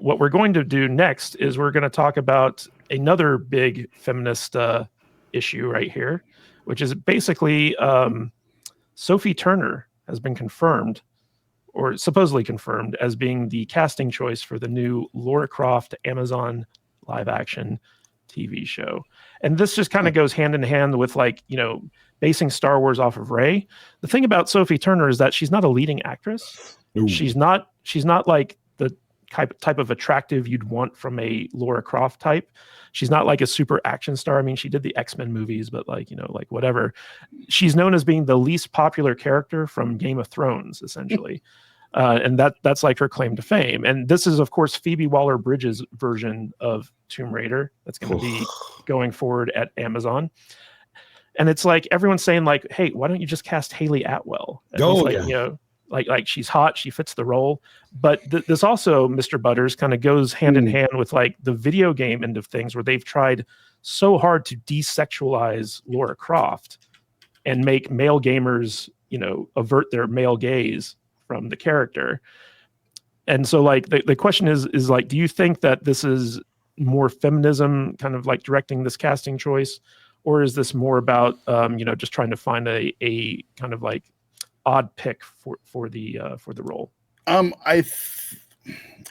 what we're going to do next is we're going to talk about another big feminist issue right here, which is basically Sophie Turner has been confirmed, or supposedly confirmed, as being the casting choice for the new Laura Croft Amazon live action TV show. And this just kind of goes hand in hand with, like, you know, basing Star Wars off of Rey. The thing about Sophie Turner is that she's not a leading actress. Ooh. She's not like the type of attractive you'd want from a Laura Croft type. She's not like a super action star. I mean, she did the X-Men movies, but, like, you know, like whatever. She's known as being the least popular character from Game of Thrones, essentially. And that's like her claim to fame. And this is, of course, Phoebe Waller-Bridge's version of Tomb Raider that's going to be going forward at Amazon. And it's like everyone's saying, like, hey, why don't you just cast Haley Atwell? Like, you know, like she's hot, she fits the role. But this also, Mr. Butters, kind of goes hand in hand with, like, the video game end of things, where they've tried so hard to desexualize Laura Croft and make male gamers, you know, avert their male gaze from the character. And so, like, the question is like, do you think that this is more feminism kind of like directing this casting choice, or is this more about you know, just trying to find a kind of like odd pick for the role? I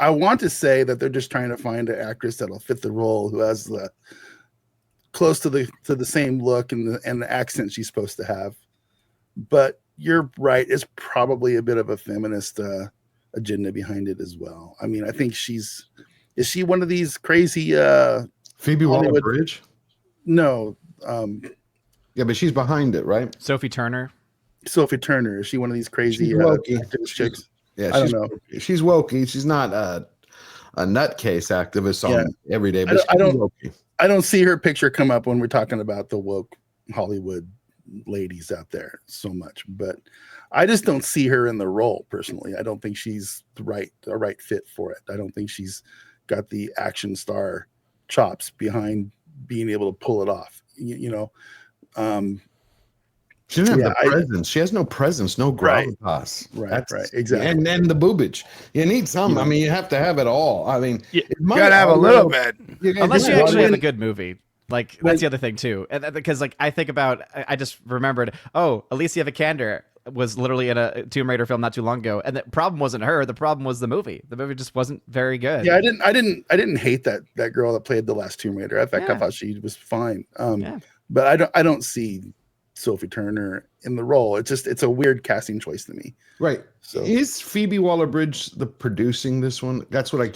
want to say that they're just trying to find an actress that'll fit the role, who has the close to the same look and the accent she's supposed to have. But you're right, it's probably a bit of a feminist agenda behind it as well. I mean, I think is she one of these crazy Phoebe Waller-Bridge? No. Yeah, but she's behind it, right? Sophie Turner. Is she one of these crazy activist chicks? Yeah, I don't know. She's wokey. She's not a nutcase activist on every day, but I don't see her picture come up when we're talking about the woke Hollywood ladies out there so much, but I just don't see her in the role personally. I don't think she's the right fit for it. I don't think she's got the action star chops behind being able to pull it off. You know, she doesn't have the presence. She has no presence, no gravitas. Right, exactly. And then the boobage. You need some. I mean, you have to have it all. I mean, you gotta have a little bit. Unless you actually have a good movie. Like, that's the other thing too, because, like, I think about, I just remembered, Alicia Vikander was literally in a Tomb Raider film not too long ago, and the problem wasn't her, the problem was the movie. The movie just wasn't very good. Yeah, I didn't hate that girl that played the last Tomb Raider. In fact, I thought she was fine. But I don't see Sophie Turner in the role. It's a weird casting choice to me. Right. So is Phoebe Waller-Bridge producing this one? That's what I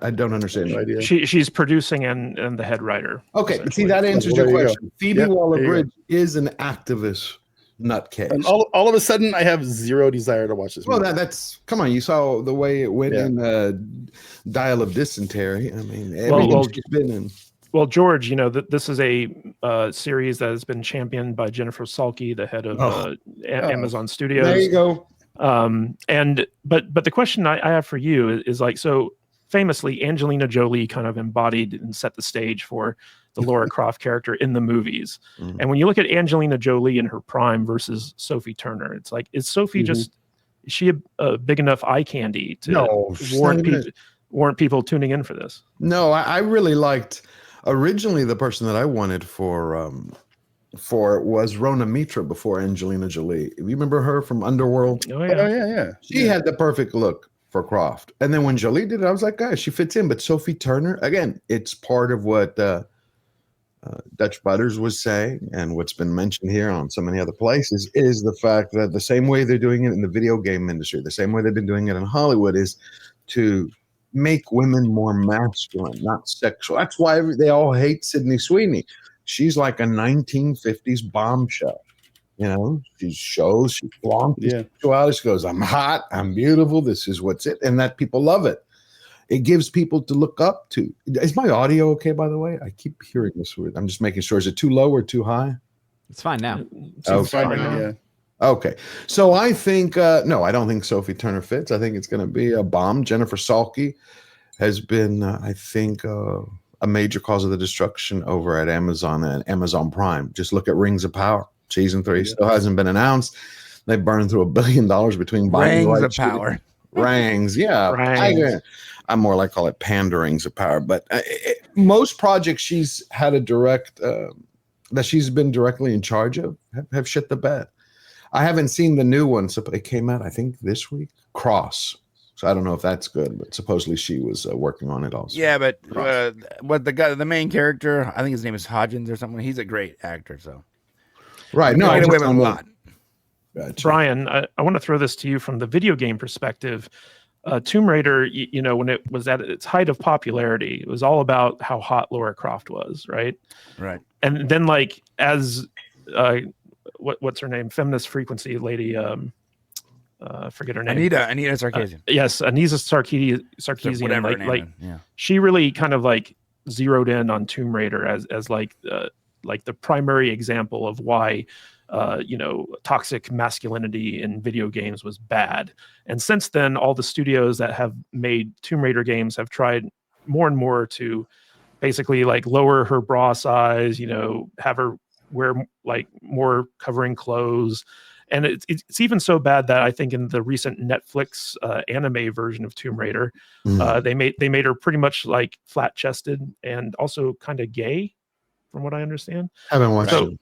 don't understand. No idea. She's producing and the head writer. Okay, see, that answers your question. Phoebe Waller-Bridge is an activist nutcase. And all of a sudden, I have zero desire to watch this movie. Well, that's come on. You saw the way it went in Dial of Dysentery. I mean, everything she's been in. Well, George, you know, this is a series that has been championed by Jennifer Salke, the head of Amazon Studios. There you go. But the question I have for you is like, so famously, Angelina Jolie kind of embodied and set the stage for the Laura Croft character in the movies. And when you look at Angelina Jolie in her prime versus Sophie Turner, it's like, is Sophie is she a big enough eye candy to warrant people tuning in for this? No, I really liked. Originally, the person that I wanted for was Rona Mitra before Angelina Jolie. You remember her from Underworld? Oh yeah. She had the perfect look for Croft. And then when Jolie did it, I was like, guys, she fits in. But Sophie Turner, again, it's part of what Dutch Butters was saying, and what's been mentioned here on so many other places, is the fact that the same way they're doing it in the video game industry, the same way they've been doing it in Hollywood, is to make women more masculine, not sexual. That's why they all hate Sydney Sweeney. She's like a 1950s bombshell. You know, she flaunts sexuality. She goes, I'm hot, I'm beautiful, this is what's it. And that people love it. It gives people to look up to. Is my audio okay, by the way? I keep hearing this word. I'm just making sure. Is it too low or too high? It's fine now. It's fine now. Yeah. Okay. So I think, no, I don't think Sophie Turner fits. I think it's going to be a bomb. Jennifer Salke has been, I think, a major cause of the destruction over at Amazon and Amazon Prime. Just look at Rings of Power. Season 3 still hasn't been announced. They burned through $1 billion between buying Rings of Power. Rangs, yeah. Rangs. I'm more like call it panderings of power. But most projects she's had a direct that she's been directly in charge of have shit the bed. I haven't seen the new one. So it came out, I think, this week. Cross. So I don't know if that's good, but supposedly she was working on it also. Yeah, but what the main character, I think his name is Hodgins or something. He's a great actor, so Right. no, No, I get away just with a don't know. lot. Gotcha. Brian, I want to throw this to you from the video game perspective. Tomb Raider, when it was at its height of popularity, it was all about how hot Laura Croft was, right? Right. And then, like, as what's her name, feminist frequency lady, forget her name. Anita Sarkeesian. Yes, Anita Sarkeesian. Whatever her Like, name like is. Yeah. she really kind of like zeroed in on Tomb Raider as like the primary example of why toxic masculinity in video games was bad. And since then, all the studios that have made Tomb Raider games have tried more and more to basically like lower her bra size, have her wear like more covering clothes. And it's even so bad that I think in the recent Netflix anime version of Tomb Raider, they made her pretty much like flat chested and also kind of gay, from what I understand. Haven't watched it.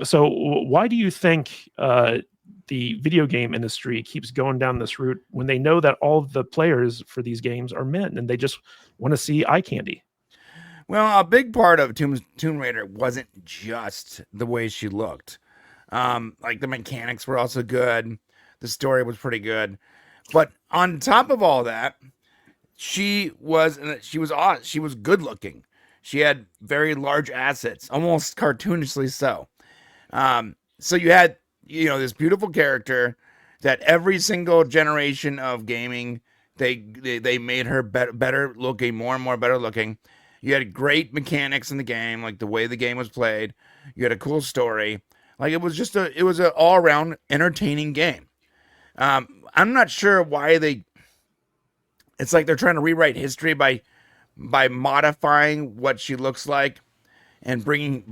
So why do you think the video game industry keeps going down this route when they know that all of the players for these games are men and they just want to see eye candy? Well, a big part of Tomb Raider wasn't just the way she looked. Like the mechanics were also good. The story was pretty good. But on top of all that, she was good looking. She had very large assets, almost cartoonishly so. So you had, this beautiful character that every single generation of gaming, they made her better looking, more and more better looking. You had great mechanics in the game, like the way the game was played. You had a cool story. Like it was an all around entertaining game. I'm not sure why it's like they're trying to rewrite history by modifying what she looks like and making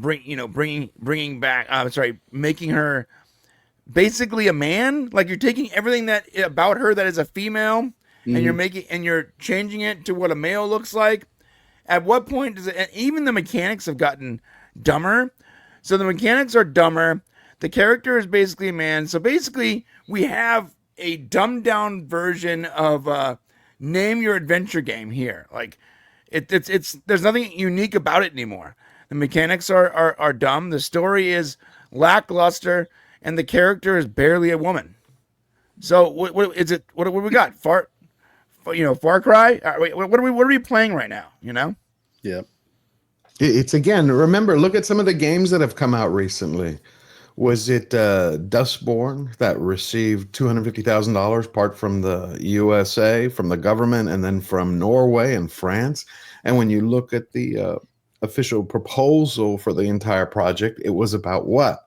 her basically a man. Like you're taking everything that about her that is a female and you're changing it to what a male looks like. At what point does it, and even the mechanics have gotten dumber. So the mechanics are dumber. The character is basically a man. So basically we have a dumbed down version of name your adventure game here. Like it's there's nothing unique about it anymore. The mechanics are dumb. The story is lackluster, and the character is barely a woman. So what is it? What we got? Far Cry. What are we playing right now? Yeah. It's again. Remember, look at some of the games that have come out recently. Was it Dustborn that received $250,000 part from the USA, from the government, and then from Norway and France? And when you look at the official proposal for the entire project, it was about what?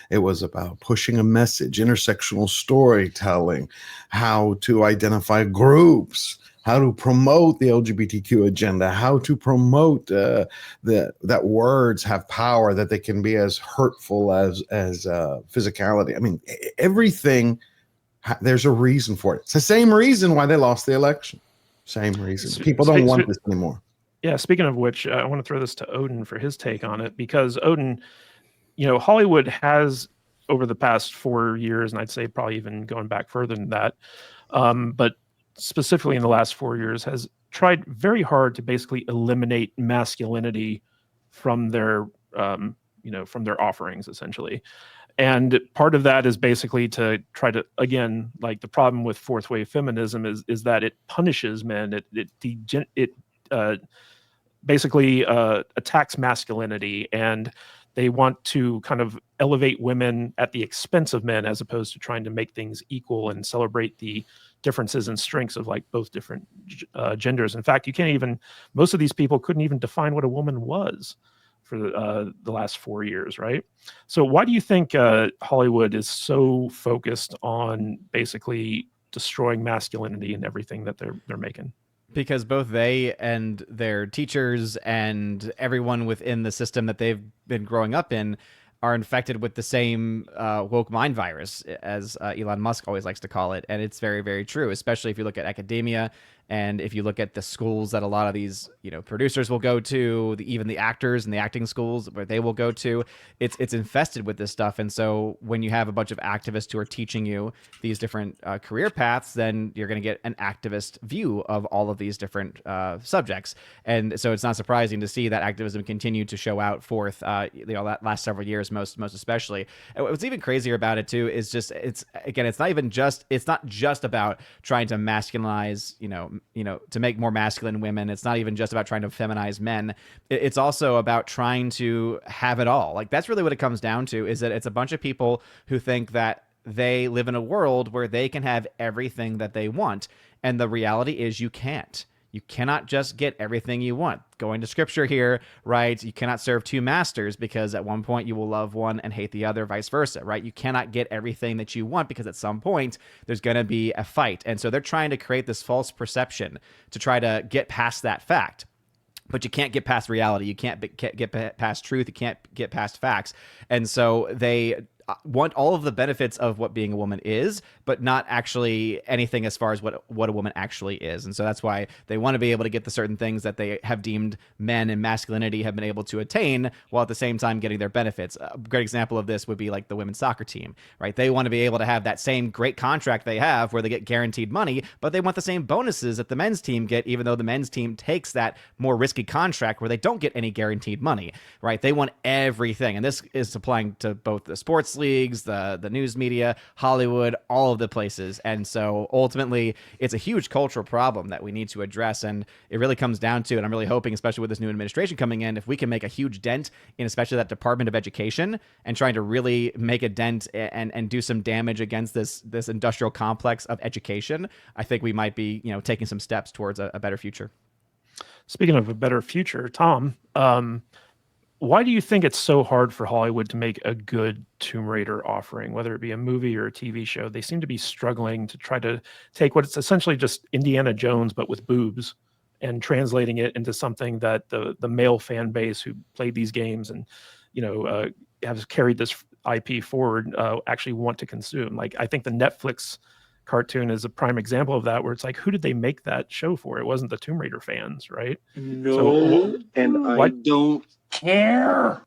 It was about pushing a message, intersectional storytelling, how to identify groups, how to promote the LGBTQ agenda, how to promote that words have power, that they can be as hurtful as physicality. I mean, everything, there's a reason for it. It's the same reason why they lost the election. Same reason. People don't want this anymore. Yeah, speaking of which, I want to throw this to Odin for his take on it, because Odin, Hollywood has over the past 4 years, and I'd say probably even going back further than that, but specifically in the last 4 years, has tried very hard to basically eliminate masculinity from their, from their offerings, essentially. And part of that is basically to try to, again, like the problem with fourth wave feminism is that it punishes men. It basically attacks masculinity, and they want to kind of elevate women at the expense of men, as opposed to trying to make things equal and celebrate the differences and strengths of like both different genders. In fact, most of these people couldn't even define what a woman was for the last 4 years, right? So why do you think Hollywood is so focused on basically destroying masculinity in everything that they're making? Because both they and their teachers and everyone within the system that they've been growing up in are infected with the same woke mind virus, as Elon Musk always likes to call it. And it's very, very true, especially if you look at academia and if you look at the schools that a lot of these, producers will go to, even the actors and the acting schools where they will go to, it's infested with this stuff. And so when you have a bunch of activists who are teaching you these different career paths, then you're going to get an activist view of all of these different subjects. And so it's not surprising to see that activism continue to show out forth, that last several years, most especially. And what's even crazier about it too is just it's not just about trying to masculinize, to make more masculine women. It's not even just about trying to feminize men. It's also about trying to have it all. Like, that's really what it comes down to, is that it's a bunch of people who think that they live in a world where they can have everything that they want. And the reality is you can't. You cannot just get everything you want. Going to scripture here, right? You cannot serve two masters, because at one point you will love one and hate the other, vice versa, right? You cannot get everything that you want, because at some point there's going to be a fight. And so they're trying to create this false perception to try to get past that fact. But you can't get past reality. You can't get past truth. You can't get past facts. And so they want all of the benefits of what being a woman is, but not actually anything as far as what a woman actually is. And so that's why they want to be able to get the certain things that they have deemed men and masculinity have been able to attain, while at the same time getting their benefits. A great example of this would be like the women's soccer team, right? They want to be able to have that same great contract they have where they get guaranteed money, but they want the same bonuses that the men's team get, even though the men's team takes that more risky contract where they don't get any guaranteed money, right? They want everything. And this is applying to both the sports leagues, the news media, Hollywood, all of the places. And so ultimately it's a huge cultural problem that we need to address. And it really comes down to, and I'm really hoping, especially with this new administration coming in, if we can make a huge dent in especially that Department of Education and trying to really make a dent and do some damage against this industrial complex of education, I think we might be, taking some steps towards a better future. Speaking of a better future, Tom, why do you think it's so hard for Hollywood to make a good Tomb Raider offering, whether it be a movie or a TV show? They seem to be struggling to try to take what it's essentially just Indiana Jones, but with boobs, and translating it into something that the male fan base who played these games and, have carried this IP forward actually want to consume. Like, I think the Netflix cartoon is a prime example of that, where it's like, who did they make that show for? It wasn't the Tomb Raider fans, right? No, I don't care.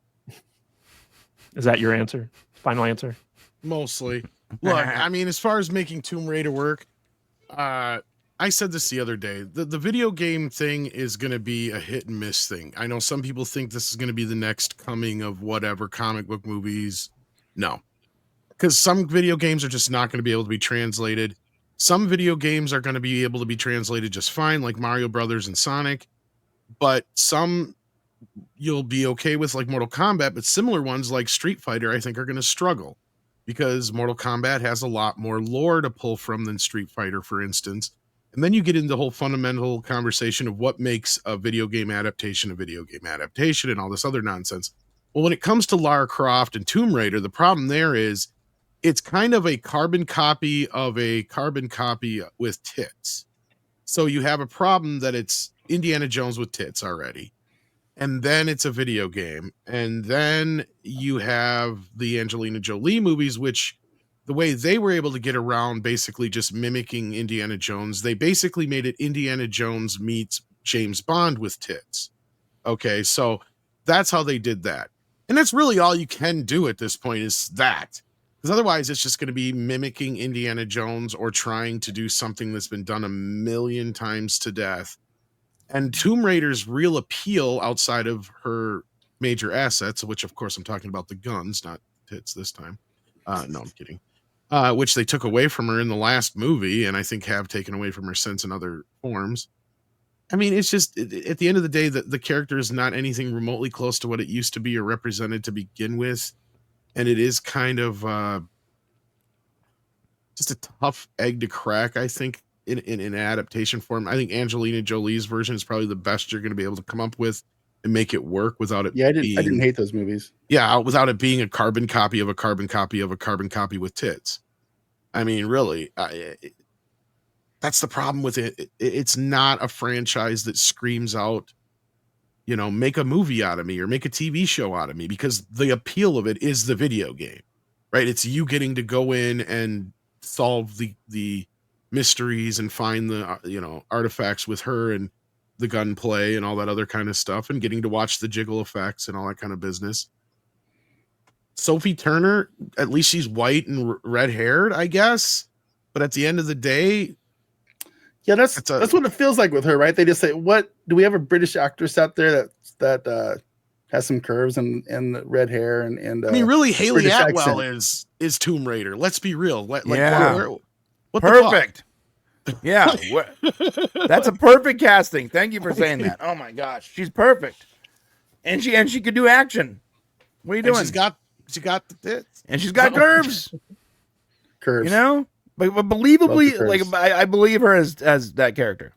Is that your answer? Final answer? Mostly. Look, I mean, as far as making Tomb Raider work, I said this the other day. The video game thing is going to be a hit and miss thing. I know some people think this is going to be the next coming of whatever comic book movies. No. Because some video games are just not going to be able to be translated. Some video games are going to be able to be translated just fine, like Mario Brothers and Sonic. But some you'll be okay with, like Mortal Kombat. But similar ones like Street Fighter, I think, are going to struggle. Because Mortal Kombat has a lot more lore to pull from than Street Fighter, for instance. And then you get into the whole fundamental conversation of what makes a video game adaptation and all this other nonsense. Well, when it comes to Lara Croft and Tomb Raider, the problem there is it's kind of a carbon copy of a carbon copy with tits. So you have a problem that it's Indiana Jones with tits already. And then it's a video game. And then you have the Angelina Jolie movies, which the way they were able to get around basically just mimicking Indiana Jones, they basically made it Indiana Jones meets James Bond with tits. Okay, so that's how they did that. And that's really all you can do at this point is that. Because otherwise it's just going to be mimicking Indiana Jones or trying to do something that's been done a million times to death. And Tomb Raider's real appeal outside of her major assets, which of course I'm talking about the guns, not tits this time. No, I'm kidding. Which they took away from her in the last movie, and I think have taken away from her since in other forms. I mean, it's just, at the end of the day, the character is not anything remotely close to what it used to be or represented to begin with. And it is kind of just a tough egg to crack, I think, in adaptation form. I think Angelina Jolie's version is probably the best you're going to be able to come up with and make it work without it. Yeah, I didn't hate those movies. Yeah, without it being a carbon copy of a carbon copy of a carbon copy with tits. I mean, really, that's the problem with it. It's not a franchise that screams out, make a movie out of me or make a TV show out of me, because the appeal of it is the video game, right? It's you getting to go in and solve the mysteries and find the artifacts with her and the gunplay and all that other kind of stuff, and getting to watch the jiggle effects and all that kind of business. Sophie Turner, at least she's white and red haired, I guess. But at the end of the day, yeah, that's what it feels like with her, right? They just say, "What do we have a British actress out there that has some curves and red hair and I mean, really, Haley British Atwell accent. is Tomb Raider. Let's be real. What perfect. Yeah, that's a perfect casting. Thank you for saying that. Oh my gosh, she's perfect, and she could do action. What are you doing? She's got the tits, and she's got curves. Curves, but believably, like I believe her as that character.